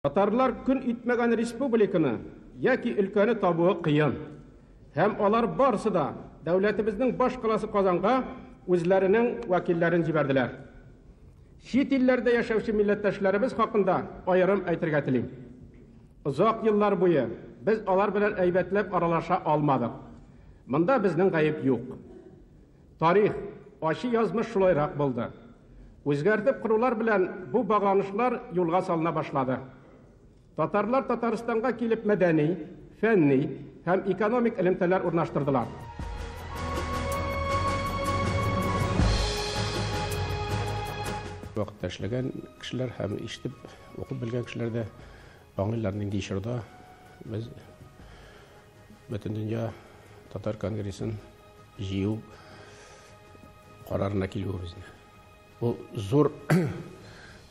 Татарлар күн итмәгән республиканы яки өлкәне табуы кыен. Һәм алар барысы да дәүләтебезнең баш каласы Казанга үзләренең вәкилләрен җибәрделәр. Чит илләрдә яшәүче милләттәшләребез хакында аерым әйтергә телим. Озак еллар буе без алар белән әйбәтләп аралаша алмадык. Монда безнең гаеп юк. Тарих, ачы язмыш шулайрак булды. Үзгәртеп корулар белән бу багланышлар юлга салына башлады. Татарлар Татарстанга килеп мәдәни, фәнни һәм экономик элемтәләр урнаштырдылар. Вакытта эшләгән кешеләр һәм ишетеп, укып белгән кешеләр дә аңлыйлар нинди чорда без бөтен дөнья татар конгрессын җыю карарына килүебезне. Бу зур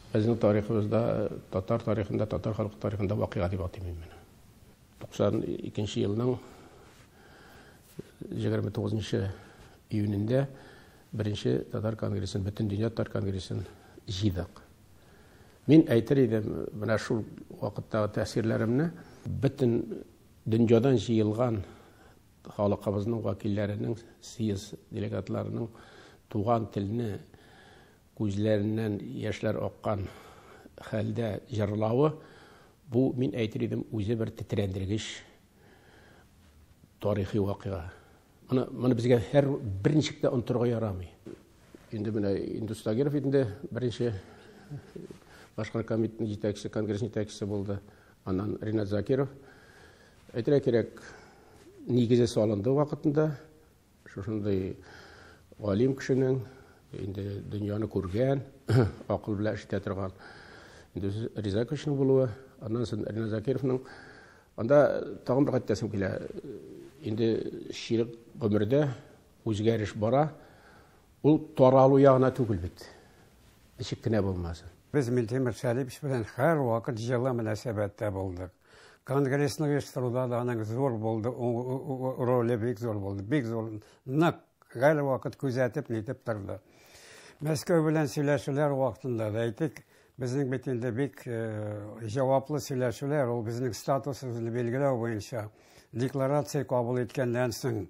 безнең тарихыбызда, татар тарихында, татар халкы тарихында вакыйга дип атыйм мин. 92 елның 29 июнендә беренче татар конгрессын, бөтен дөнья татар конгрессын җыйдык. Мин әйтер идем, менә шул вакыттагы тәэсирләремне бөтен дөньядан җыелган халкыбызның вәкилләренең, съезд делегатларының туган телне күзләреннән яшьләр аккан хәлдә җырлавы, бу мин әйтер идем үзе бер тетрәндергеч тарихи вакыйга. Моны безгә һәр берничек тә онтырга ярамый. Инде менә Индус Тагиров инде беренче башкар комитетның җитәкчесе, конгресс җитәкчесе булды. Аннан Ринат Закиров. Әйтергә кирәк, нигезе салынды вакытында шушындай галим кешенең инде дөньяны күргән, акыл белән ишетә торган инде Риза кешенең булуы, аннан соң Ринат Закировның анда тагын бер кайтасым килә. Инде ширек гомердә үзгәреш бара. Ул таралу ягына түгел бит. Ничек кенә булмасын. Без Минтимер Шәрипович белән һәр вакыт җылы мөнәсәбәттә булдык. Конгрессны оештыруда да аның зур булды, роле бик зур булды. Бик зур, нык һәр вакыт күзәтеп нитеп торды. Мәскәү белән сөйләшүләр вакытында да әйтик, безнең бит инде бик җаваплы сөйләшүләр, ул безнең статусыбызны билгеләү буенча декларация кабул иткәннән соң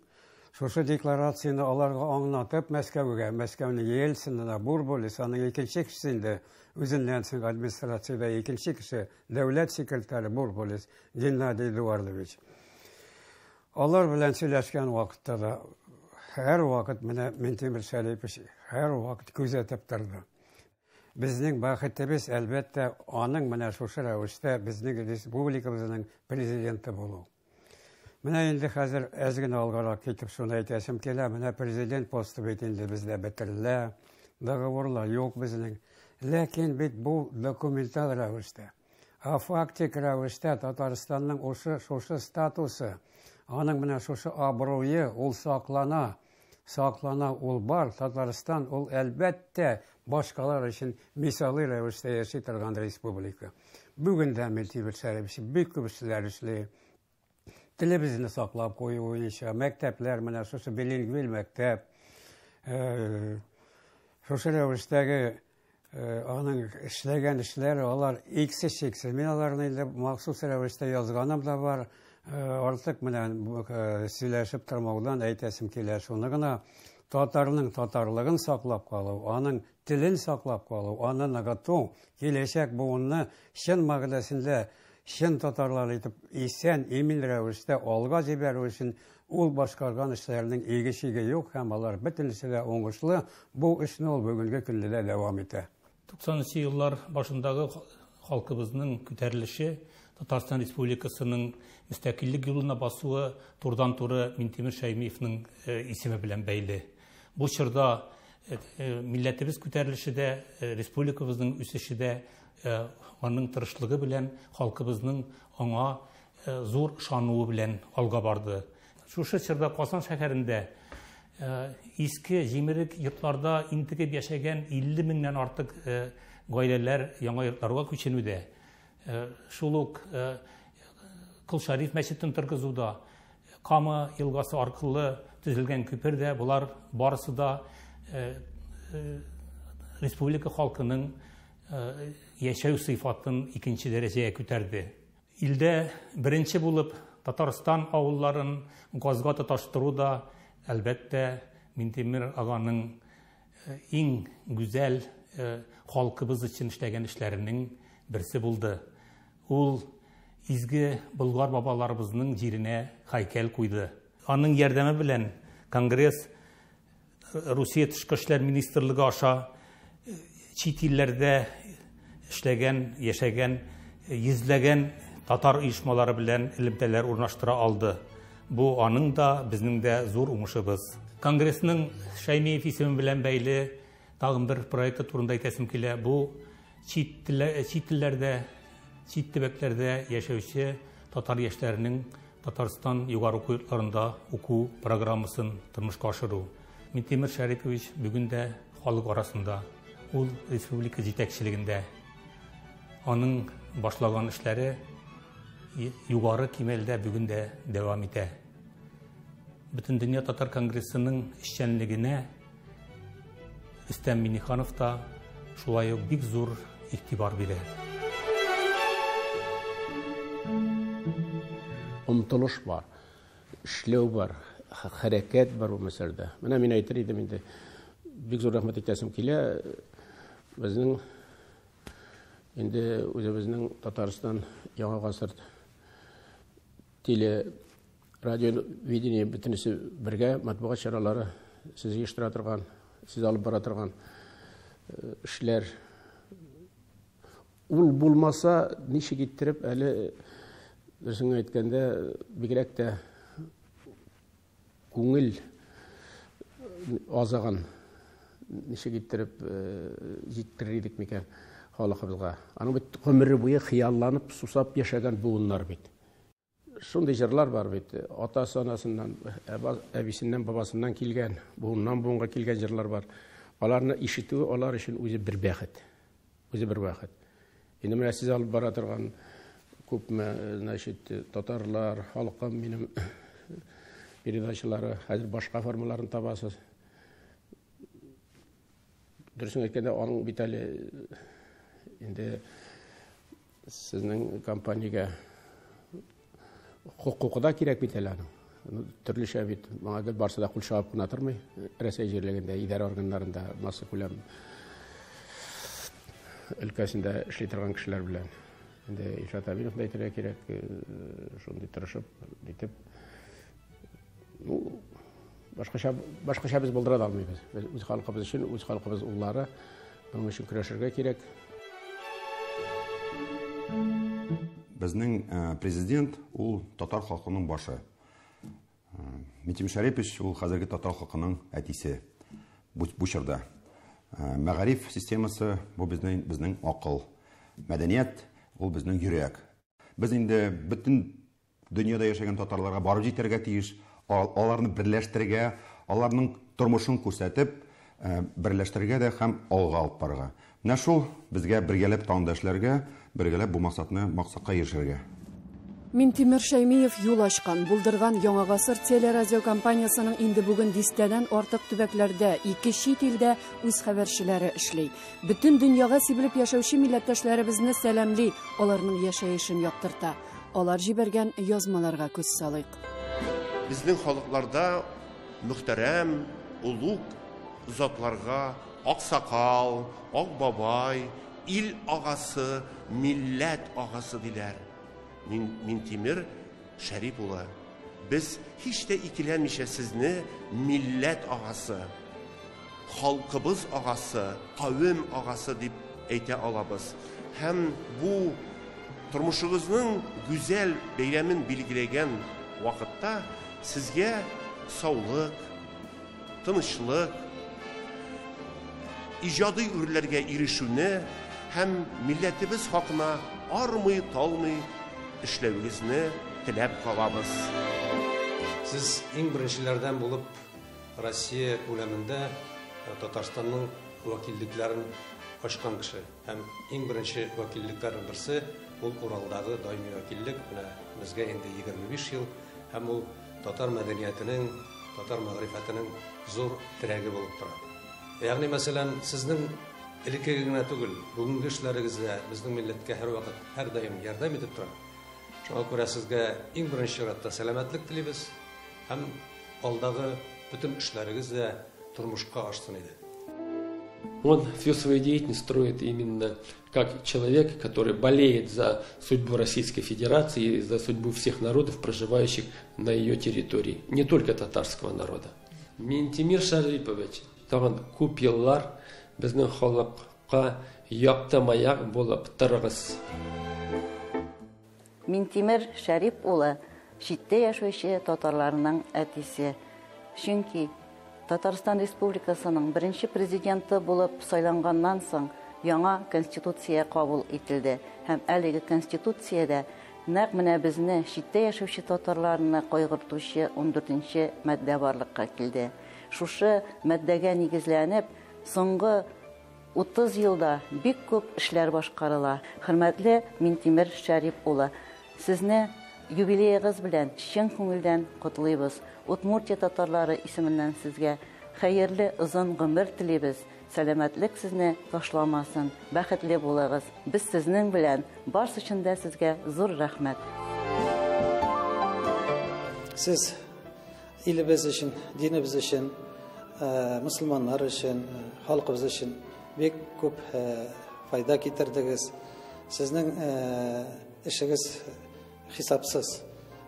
шушы декларацияны аларга аңлатып Мәскәүне Ельцинны, Бурбулис, аның икенче кешесендә үзеннән соң администрациядә икенче кеше, дәүләт секретаре Бурбулис Геннадий Эдуардович. Алар белән сөйләшкән вакытта да һәр вакыт менә Минтимер Шәрипович һәр вакыт күзәтеп торды. Безнең бәхетебез әлбәттә аның менә шушы рәвештә безнең республикабызның президенты булу. Менә инде хәзер әзгән алгарак китеп шуны әйтәсем килә, менә президент посты бит инде бездә бетерелә, договорлар юк безнең. Ләкин бит бу документаль рәвештә, фактик рәвештә Татарстанның шушы статусы, аның менә шушы абруе ул саклана, ул бар. Татарстан ул әлбәттә башкалар өчен мисалы рәвештә яши торган республика. Бүген дә Минтимер Шәрипович бик күп эшләр эшли. Телебезне саклап кую буенча, мәктәпләр менә шушы билингвил мәктәп, шушы рәвештәге аның эшләгән эшләре, алар иксез-чиксез. Мин аларны инде махсус рәвештә язганым да бар. Артык менән сөйләшеп тормаудан әйтәсем килә. Шуны гына татарның татарлыгын саклап калу, аның телен саклап калу, аны ныгыту, киләчәк буынны чын мәгънәсендә чын татарлар итеп исән, имин рәвештә алга җибәрү өчен ул башкарган эшләрнең игешиге юк һәм алар бөтенесе дә уңышлы. Бу эшне ул бүгенге көндә дә дәвам итә. 90 еллар башындагы халкыбызның күтәрелеше, Татарстан Республикасының müстәкиллек юлына басуы турдан-туры Минтимер Шәймиевның исеме белән бәйле. Бу чорда милләтебез күтәрелеше дә, республикабызның үсеше дә аның тырышлыгы белән халкыбызның аңа зур ышануы белән алга барды. Шушы чорда Казан шәһәрендә иске җимерек йортларда интегеп яшәгән 50 меңнән артык гаиләләр яңа йортларга күченүдә. Шул ук Кол Шариф мәчетен торгызуда, Кама елгасы аркылы төзелгән күпердә булар барысы да республика халкының яшәү сыйфатын икенче дәрәҗәгә күтәрде. Илдә беренче булып Татарстан авылларын газга тоташтыру да, әлбәттә, Минтимер аганың иң гүзәл халкыбыз өчен эшләгән эшләренең берсе булды. Ул изге болгар бабаларыбызның җиренә һәйкәл куйды. Аның ярдәме белән Конгресс Русия Тышкы эшләр министрлыгы аша чит илләрдә эшләгән, яшәгән, йөзләгән татар оешмалары белән элемтәләр урнаштыра алды. Бу аның да, безнең дә зур уңышыбыз. Конгрессның Шәймиев исеме белән бәйле тагын бер проекты турында әйтәсем килә. Бу чит илләрдә, чит төбәкләрдә яшәүче татар яшьләренең Татарстан югары уку йортларында уку программасын тормышка ашыру. Минтимер Шәрипович бүген дә халык арасында, ул республика җитәкчелегендә. Аның башлаган эшләре югары кимәлдә бүген дә дәвам итә. Бөтен дөнья татар конгрессының эшчәнлегенә Рөстәм Миңнеханов та шулай ук бик зур игътибар бирә. Омтылыш бар, эшләү бар, хәрәкәт бар бу мәсьәләдә. Менә мин әйтер идем инде, бик зур рәхмәт итәсем килә. Безнең инде үзебезнең Татарстан яңа гасыр теле, радио, видение бөтенесе бергә матбугат чаралары сез оештыра торган, сез алып бара торган эшләр. Ул булмаса, ничек иттереп әле дөресен әйткәндә бигрәк тә күңел азаган, ничек иттереп җиттирер идек микән халыкыбызга. Аның бит гомере буе хыялланып, сусап яшәгән буыннар бит. Шундый җырлар бар бит. Ата-анасыннан, әбисеннән, бабасыннан килгән, буыннан буынга килгән җырлар бар. Аларны ишетү алар өчен үзе бер бәхет. Үзе бер бәхет. Инде менә сез алып бара торган күпме, значит, татарлар, халкым минем передачалары, хәзер башка формаларын табасыз. Дөресен әйткәндә, аның бит әле инде сезнең компаниягә хукукы да кирәк бит әле аның. Төрлечә бит, моңа гел барса да кул чабып кына тормый. Рәсәй җирлегендә, идарә органнарында, масса күләм өлкәсендә эшли торган кешеләр белән. Инде Илшат Абинов да әйтергә кирәк, шундый тырышып, итеп, башкача без булдыра алмыйбыз. Үз халкыбыз өчен, үз халкыбыз уллары, моның өчен көрәшергә кирәк. Безнең президент ул татар халкының башы. Минтимер Шәрипович ул хәзерге татар халкының әтисе. Бу чорда. Мәгариф системасы бу безнең акыл. Мәдәният ул безнең йөрәк. Без инде бөтен дөньяда яшәгән татарларга барып җитәргә тиеш, аларны берләштерергә, аларның тормышын күрсәтеп, берләштерергә дә һәм алга алып барырга. Менә шул безгә бергәләп таңдашларга, бергәләп бу максатка ирешергә. Минтимер Шәймиев юл ачкан, булдырган Яңа гасыр телерадио компаниясының инде бүген 10-тән артык төбәкләрдә, 2 чит илдә үз хәбәрчеләре эшли. Бөтен дөньяга сибелеп яшәүче милләттәшләребезне сәламли, аларның яшәешен яктырта. Алар җибәргән язмаларга күз салыйк. Безнең халыкларда мөхтәрәм, улуг затларга аксакал, ак бабай, ил агасы, милләт агасы диләр. Минтимер Шәрип улы. Без һич тә икеләнмичә сезне милләт агасы, халкыбыз агасы, кавем агасы дип әйтә алабыз. Һәм бу тормышыгызның гүзәл бәйрәмен билгеләгән вакытта сезгә саулык, тынычлык, иҗади үрләргә ирешүне һәм милләтебез хакына армый-талмый эшләүегезне теләп калабыз. Сез иң беренчеләрдән булып Россия күләмендә Татарстанның вәкиллекләрен ачкан кеше. Һәм иң беренче вәкиллекләрнең берсе ул Уралдагы даими вәкиллек. Менә безгә инде 25 ел һәм ул татар мәдәниятенең, татар мәгърифәтенең зур терәге булып тора. Ягъни мәсәлән, сезнең элеккеге генә түгел, бүгенге эшләрегезгә безнең милләткә һәрвакыт, һәрдаим ярдәм итеп тора. Шуңа күрә сезгә иң беренче чиратта сәламәтлек телибез һәм алдагы bütün эшләрегез дә тормышка ашсын иде. Он всю свою деятельность строит именно как человек, который болеет за судьбу Российской Федерации и за судьбу всех народов, проживающих на ее территории, не только татарского народа. Минтимир Шарипович, тагын күп еллар безнең халыкка яктамаяк булып торыгыз. Минтимир Шарип улы читтә яшәүче татарларның әтисе. Чөнки Татарстан Республикасының беренче президенты булып сайланганнан соң яңа конституция кабул ителде һәм әлеге конституциядә нәкъ менә безне читтә яшәүче татарларны кайгыртучы 14нче маддә барлыкка килде. Шушы маддәгә нигезләнеп, соңгы 30 елда бик күп эшләр башкарыла. Хөрмәтле Минтимир Шарип улы, сезне юбилеегыз белән чын күңелдән котлыйбыз. Удмуртия татарлары исеменнән сезгә хәерле озын гомер телибез. Сәламәтлек сезне ташламасын. Бәхетле булыгыз. Без сезнең белән барсы өчен дә сезгә зур рәхмәт. Сез илебез өчен, динебез өчен, мусламаннар өчен, халкыбыз өчен бик күп файда китердегез. Сезнең эшегез хисапсыз.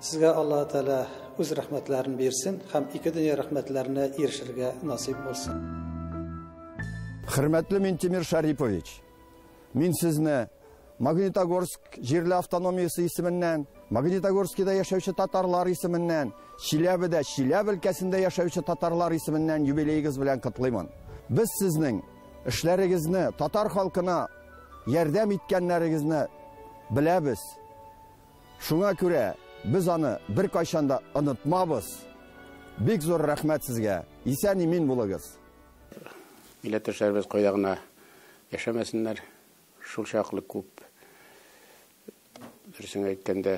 Сезгә Алла Таала үз рәхмәтләрен бирсен һәм ике дөнья рәхмәтләренә ирешергә насип булсын. Хөрмәтле Минтимир Шарипович, мин сезне Магнитогорск җирле автономиясе исеменнән, Магнитогорскида яшәүче татарлар исеменнән, Чиләбедә, Чиләбе өлкәсендә яшәүче татарлар исеменнән юбилеегыз белән котлыймын. Без сезнең эшләрегезне, татар халкына ярдәм иткәннәрегезне беләбез. Шуңа күрә biz аны bir кайчанда онытмабыз. Бик зур рәхмәт сезгә. Исән-имин булыгыз. Милләттәшләребез кайда гына яшәмәсеннәр, шул чаклы күп. Дөресен әйткәндә,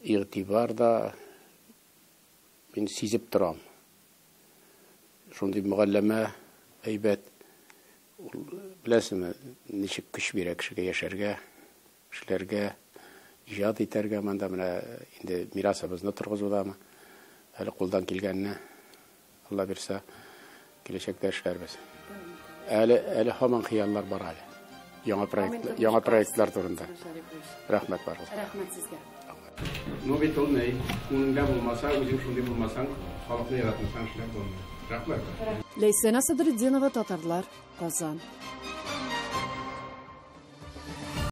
игътибар да мин сизеп торам. Шундый мөгалләмә әйбәт. Беләсезме, ничек көч бирә кешегә яшәргә, эшләргә, ижад итәргә, монда менә инде мирасыбызны торгызудамы, әле кулдан килгәнне, Алла бирсә, киләчәктә эшләрбез. Әле һаман хыяллар бар әле. Яңа проектлар турында. Рәхмәт барыгыз. Рәхмәт сезгә. Ну бит ул ней, унда булмаса, үзең шундый булмасаң, халыкны яратмасаң эшләп булмый. Рәхмәт. Ләйсәнә Садретдинова, Татарлар, Казан.